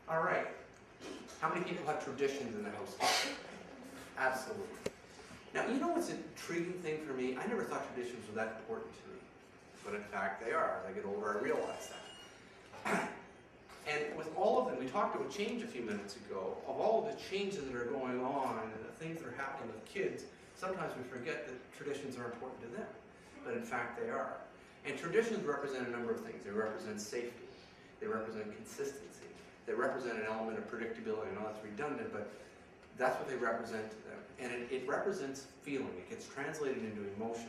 All right. How many people have traditions in their house? Absolutely. Now, you know what's an intriguing thing for me? I never thought traditions were that important to me. But in fact, they are. As I get older, I realize that. And with all of them, we talked about change a few minutes ago, of all of the changes that are going on and the things that are happening with kids, sometimes we forget that traditions are important to them. But in fact, they are. And traditions represent a number of things. They represent safety. They represent consistency. They represent an element of predictability. I know that's redundant, but that's what they represent to them. And it represents feeling. It gets translated into emotion.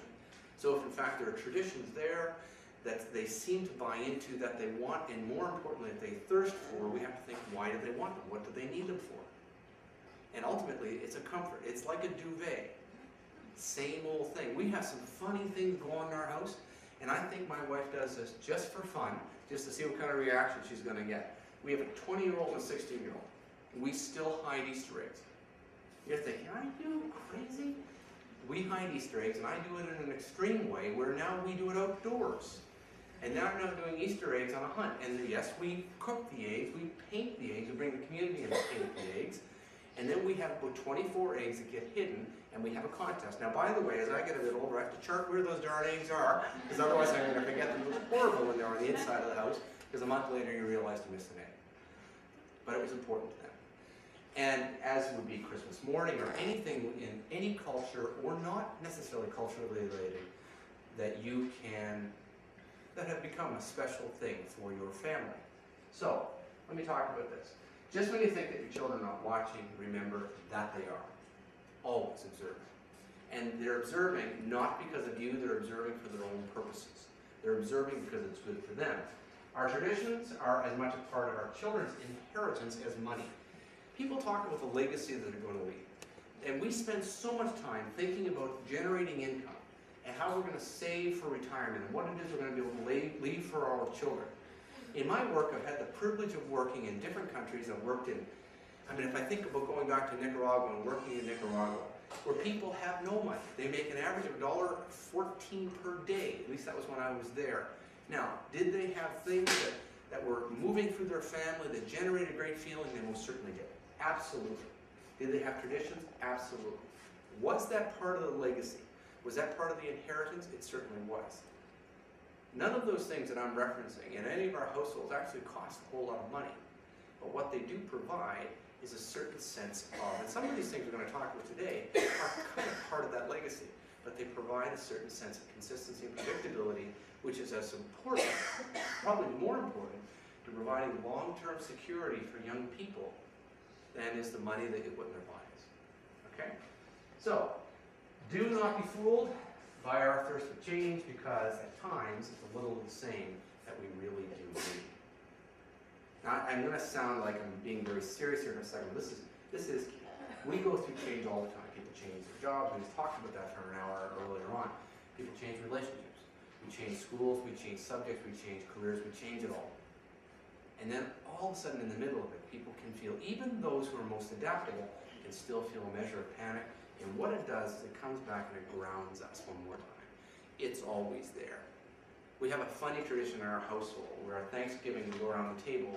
So if in fact there are traditions there that they seem to buy into, that they want, and more importantly, that they thirst for, we have to think, why do they want them? What do they need them for? And ultimately, it's a comfort. It's like a duvet. Same old thing. We have some funny things going on in our house, and I think my wife does this just for fun, just to see what kind of reaction she's going to get. We have a 20-year-old and a 16-year-old. We still hide Easter eggs. You're thinking, are you crazy? We hide Easter eggs, and I do it in an extreme way, where now we do it outdoors. And now we're not doing Easter eggs on a hunt. And yes, we cook the eggs, we paint the eggs, we bring the community in to paint the eggs. And then we have about 24 eggs that get hidden, and we have a contest. Now, by the way, as I get a bit older, I have to chart where those darn eggs are, because otherwise I'm going to forget them. It was horrible when they were on the inside of the house, because a month later you realize you missed an egg. But it was important to them. And as would be Christmas morning, or anything in any culture, or not necessarily culturally related, that you can, that have become a special thing for your family. So, let me talk about this. Just when you think that your children are not watching, remember that they are. Always observing. And they're observing not because of you, they're observing for their own purposes. They're observing because it's good for them. Our traditions are as much a part of our children's inheritance as money. People talk about the legacy that they're going to leave. And we spend so much time thinking about generating income and how we're going to save for retirement and what it is we're going to be able to leave for our children. In my work, I've had the privilege of working in different countries. I've worked in, if I think about going back to Nicaragua and working in Nicaragua, where people have no money. They make an average of $1.14 per day. At least that was when I was there. Now, did they have things that were moving through their family that generated great feeling? They most certainly did. Absolutely. Did they have traditions? Absolutely. Was that part of the legacy? Was that part of the inheritance? It certainly was. None of those things that I'm referencing in any of our households actually cost a whole lot of money. But what they do provide is a certain sense of, and some of these things we're going to talk about today are kind of part of that legacy, but they provide a certain sense of consistency and predictability, which is as important, probably more important, to providing long-term security for young people than is the money that you put in their pockets. Okay? So, do not be fooled by our thirst for change, because at times it's a little of the same that we really do need. Now, I'm going to sound like I'm being very serious here in a second. This is key. We go through change all the time. People change their jobs. We just talked about that for an hour earlier on. People change relationships. We change schools. We change subjects. We change careers. We change it all. And then all of a sudden in the middle of it, people can feel, even those who are most adaptable, can still feel a measure of panic. And what it does is it comes back and it grounds us one more time. It's always there. We have a funny tradition in our household where at Thanksgiving we go around the table,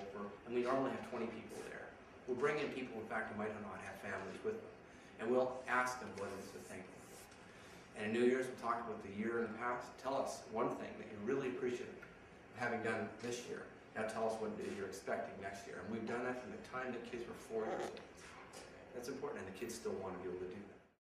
and we normally have 20 people there. We'll bring in people, in fact, who might not have families with them. And we'll ask them what it is they're thankful for. And in New Year's, we'll talk about the year in the past. Tell us one thing that you're really appreciative of having done this year. Now tell us what it is you're expecting next year. And we've done that from the time the kids were 4 years old. That's important, and the kids still want to be able to do that.